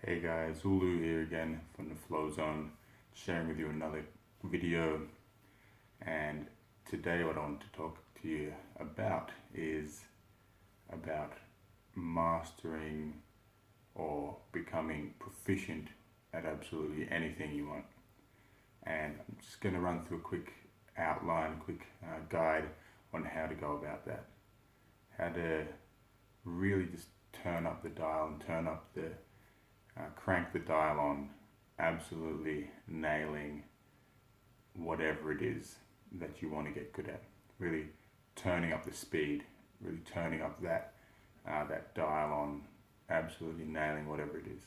Hey guys, Zulu here again from the Flowzone, sharing with you another video. And today what I want to talk to you about is about mastering or becoming proficient at absolutely anything you want. And I'm just going to run through a quick outline, quick guide on how to go about that. How to really just turn up the dial and crank the dial on absolutely nailing whatever it is that you want to get good at. Really turning up the speed, really turning up that dial on absolutely nailing whatever it is.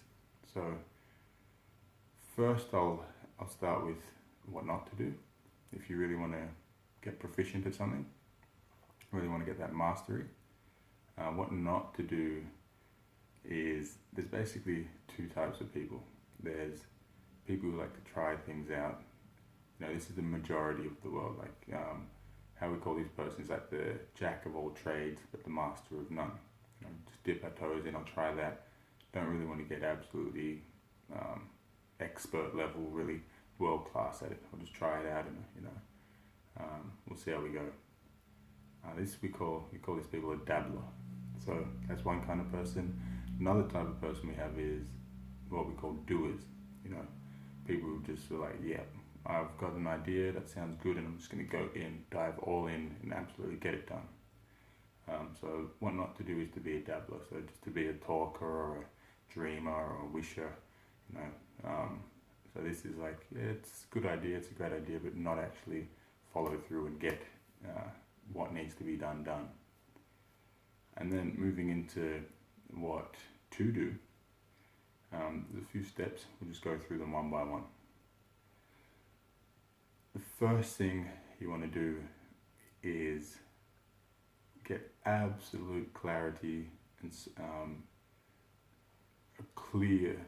So first I'll start with what not to do. If you really want to get proficient at something, really want to get that mastery, what not to do is there's basically two types of people. There's people who like to try things out. This is the majority of the world. How we call these persons, like the jack of all trades, but the master of none. Just dip our toes in. I'll try that. Don't really want to get absolutely expert level, really world class at it. I'll just try it out, and we'll see how we go. We call these people a dabbler. So that's one kind of person. Another type of person we have is what we call doers. People who just are like, yeah, I've got an idea that sounds good, and I'm just going to go in, dive all in, and absolutely get it done. So what not to do is to be a dabbler. So just to be a talker or a dreamer or a wisher. So this is like, yeah, it's a good idea, it's a great idea, but not actually follow through and get what needs to be done. And then moving into what to do, there's a few steps. We'll just go through them one by one. The first thing you want to do is get absolute clarity and a clear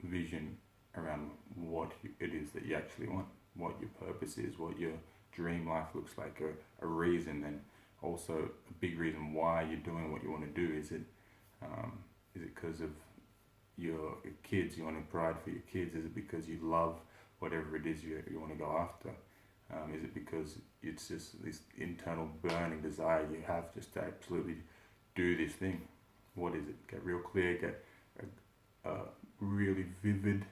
vision around what it is that you actually want, what your purpose is, what your dream life looks like, a reason, and also a big reason why you're doing what you want to do. Is it because of your kids? You want to provide for your kids? Is it because you love whatever it is you want to go after? Is it because it's just this internal burning desire you have just to absolutely do this thing? What is it? Get real clear, get a really vivid,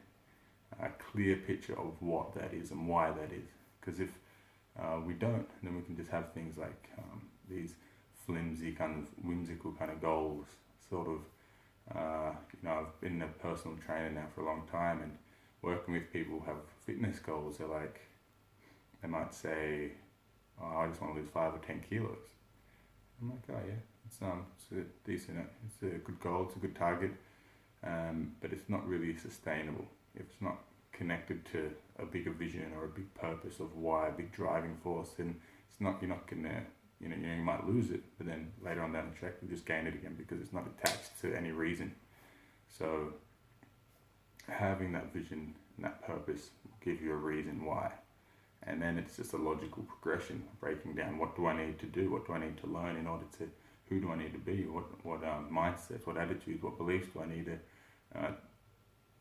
clear picture of what that is and why that is. Because if we don't, then we can just have things like these flimsy kind of whimsical kind of goals. Sort of, I've been a personal trainer now for a long time, and working with people who have fitness goals. They might say, oh, I just want to lose 5 or 10 kilos. I'm like, oh yeah, it's a decent, it's a good goal, it's a good target, but it's not really sustainable if it's not connected to a bigger vision or a big purpose of why, a big driving force. Then you're not gonna, you might lose it, but then later on down the track you just gain it again because it's not attached to any reason. So having that vision and that purpose will give you a reason why. And then it's just a logical progression, breaking down what do I need to do, what do I need to learn in order to, who do I need to be, what mindsets, what attitudes, what beliefs do I need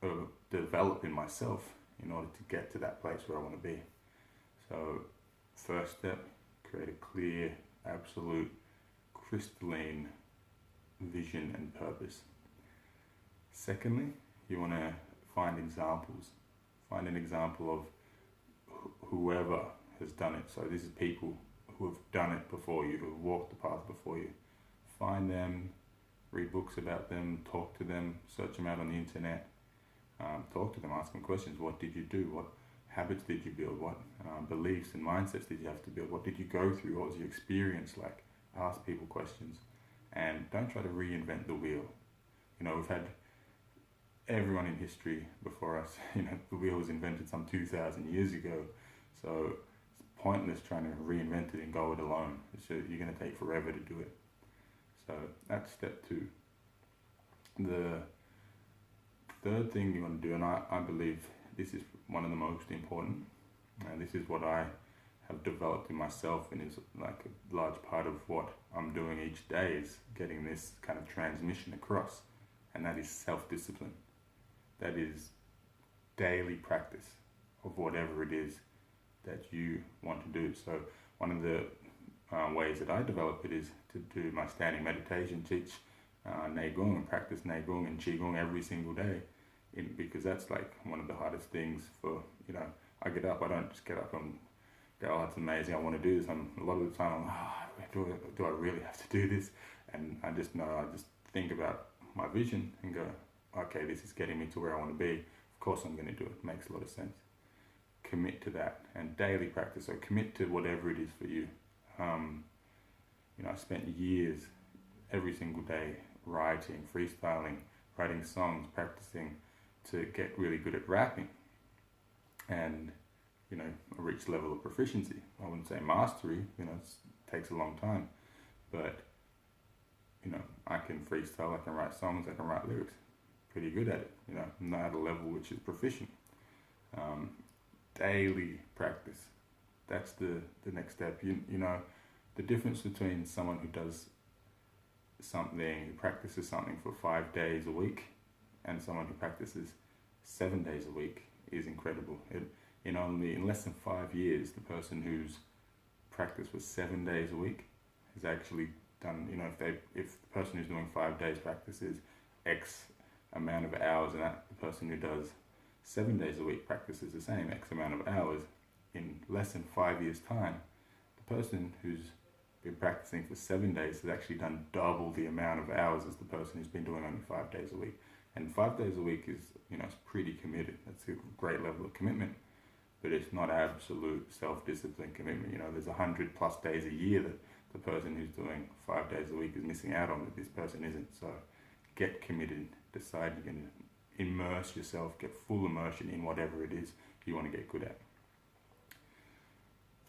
to develop in myself in order to get to that place where I want to be. So first step, create a clear, absolute, crystalline vision and purpose. Secondly, you want to find examples. Find an example of whoever has done it. So this is people who have done it before you, who have walked the path before you. Find them, read books about them, talk to them, search them out on the internet, talk to them, ask them questions. What did you do? What habits did you build? What beliefs and mindsets did you have to build? What did you go through? What was your experience like? Ask people questions, and don't try to reinvent the wheel. We've had everyone in history before us. The wheel was invented some 2,000 years ago, so it's pointless trying to reinvent it and go it alone. You're going to take forever to do it. So that's step 2. The third thing you want to do, and I believe this is one of the most important, and this is what I have developed in myself, and is like a large part of what I'm doing each day, is getting this kind of transmission across, and that is self-discipline. that is daily practice of whatever it is that you want to do. So one of the ways that I develop it is to do my standing meditation, teach Neigong and practice Neigong and Qigong every single day, because that's like one of the hardest things for, I get up, I don't just get up and go, oh, it's amazing, I want to do this. A lot of the time, do I really have to do this? And I just think about my vision and go, okay, this is getting me to where I want to be. Of course I'm going to do it. Makes a lot of sense. Commit to that and daily practice. So commit to whatever it is for you. I spent years every single day writing, freestyling, writing songs, practicing to get really good at rapping. And I reached a level of proficiency. I wouldn't say mastery, it takes a long time, but I can freestyle, I can write songs, I can write lyrics, pretty good at it, I'm not at a level which is proficient. Daily practice, that's the next step. The difference between someone who does something, who practices something for 5 days a week and someone who practices 7 days a week is incredible. In less than 5 years, the person who's practiced for 7 days a week has actually done, if the person who's doing 5 days practices X amount of hours, and that the person who does 7 days a week practices the same X amount of hours, in less than 5 years' time, the person who's been practicing for 7 days has actually done double the amount of hours as the person who's been doing only 5 days a week. And 5 days a week is, it's pretty committed. That's a great level of commitment, but it's not absolute self-discipline commitment. There's 100+ days a year that the person who's doing 5 days a week is missing out on, that this person isn't. So get committed, decide you're going to immerse yourself, get full immersion in whatever it is you want to get good at.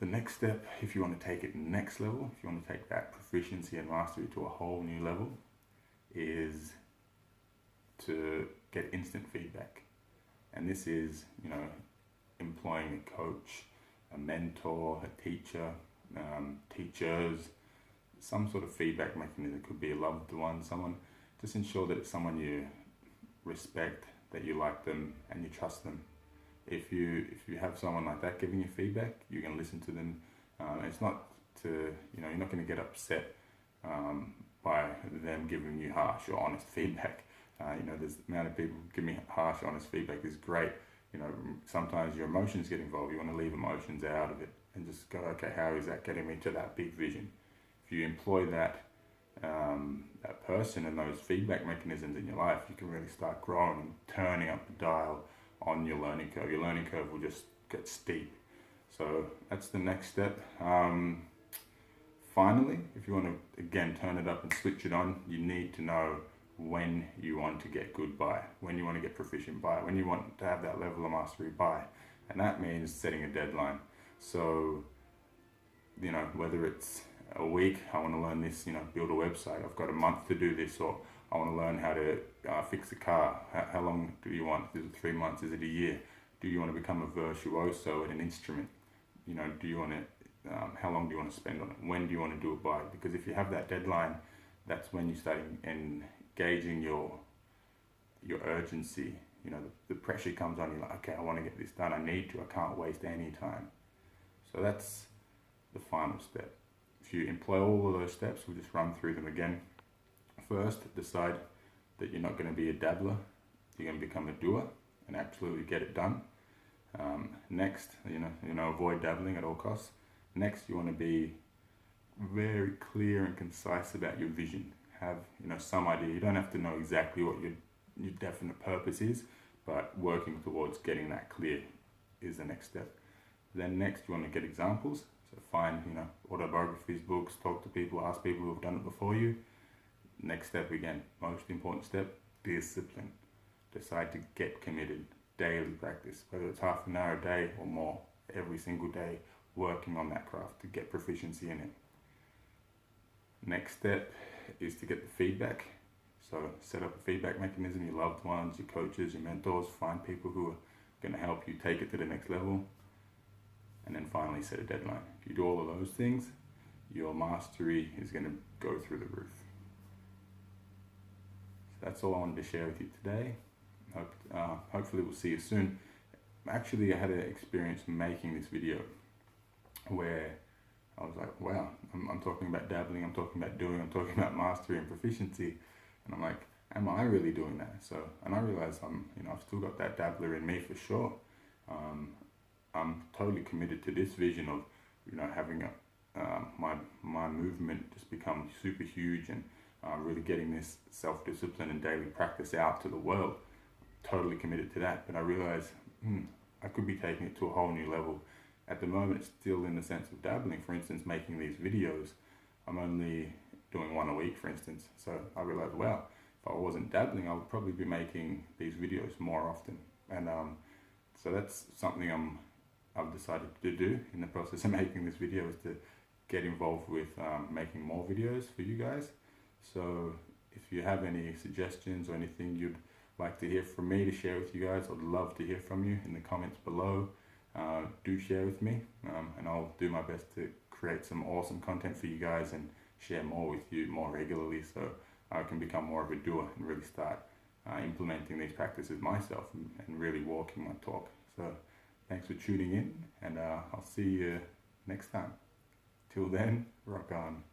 The next step, if you want to take it next level, if you want to take that proficiency and mastery to a whole new level, is to get instant feedback. And this is, employing a coach, a mentor, a teacher, teachers, some sort of feedback mechanism. It could be a loved one, someone. Just ensure that it's someone you respect, that you like them and you trust them. If you have someone like that giving you feedback, you can listen to them. It's not to, you're not going to get upset by them giving you harsh or honest feedback. There's the amount of people who give me harsh, honest feedback is great. Sometimes your emotions get involved. You want to leave emotions out of it and just go, okay, how is that getting me to that big vision? If you employ that person and those feedback mechanisms in your life, you can really start growing and turning up the dial on your learning curve. Your learning curve will just get steep. So that's the next step. Finally, if you want to, again, turn it up and switch it on, you need to know when you want to get good by, when you want to get proficient by, when you want to have that level of mastery by. And that means setting a deadline. So, whether it's a week, I want to learn this, build a website, I've got a month to do this, or I want to learn how to fix a car. How long do you want? Is it 3 months? Is it a year? Do you want to become a virtuoso at an instrument? Do you want to, how long do you want to spend on it? When do you want to do it by? Because if you have that deadline, that's when you start engaging your urgency. The pressure comes on you, like, okay, I want to get this done. I need to. I can't waste any time. So that's the final step. If you employ all of those steps, we'll just run through them again. First, decide that you're not going to be a dabbler. You're going to become a doer and absolutely get it done. Next, avoid dabbling at all costs. Next, you want to be very clear and concise about your vision. Have some idea. You don't have to know exactly what your definite purpose is, but working towards getting that clear is the next step. Then next, you want to get examples. So find autobiographies, books, talk to people, ask people who have done it before you. Next step, again, most important step, discipline. Decide to get committed. Daily practice, whether it's half an hour a day or more, every single day, working on that craft to get proficiency in it. Next step is to get the feedback. So set up a feedback mechanism, your loved ones, your coaches, your mentors, find people who are going to help you take it to the next level. And then finally set a deadline. If you do all of those things, your mastery is going to go through the roof. So that's all I wanted to share with you today. hopefully we'll see you soon. Actually, I had an experience making this video where I was like, wow, I'm talking about dabbling, I'm talking about doing, I'm talking about mastery and proficiency, and I'm like, am I really doing that? So, and I realized I've still got that dabbler in me for sure. I'm totally committed to this vision of, having my movement just become super huge, and really getting this self-discipline and daily practice out to the world. Totally committed to that, but I realized I could be taking it to a whole new level. At the moment, it's still in the sense of dabbling. For instance, making these videos, I'm only doing one a week, for instance. So I realized, wow, if I wasn't dabbling, I would probably be making these videos more often. And so that's something I've decided to do in the process of making this video, is to get involved with making more videos for you guys. So if you have any suggestions or anything you'd like to hear from me to share with you guys, I'd love to hear from you in the comments below. Do share with me, and I'll do my best to create some awesome content for you guys and share more with you more regularly, so I can become more of a doer and really start implementing these practices myself and really walking my talk. So thanks for tuning in, and I'll see you next time. Till then, rock on.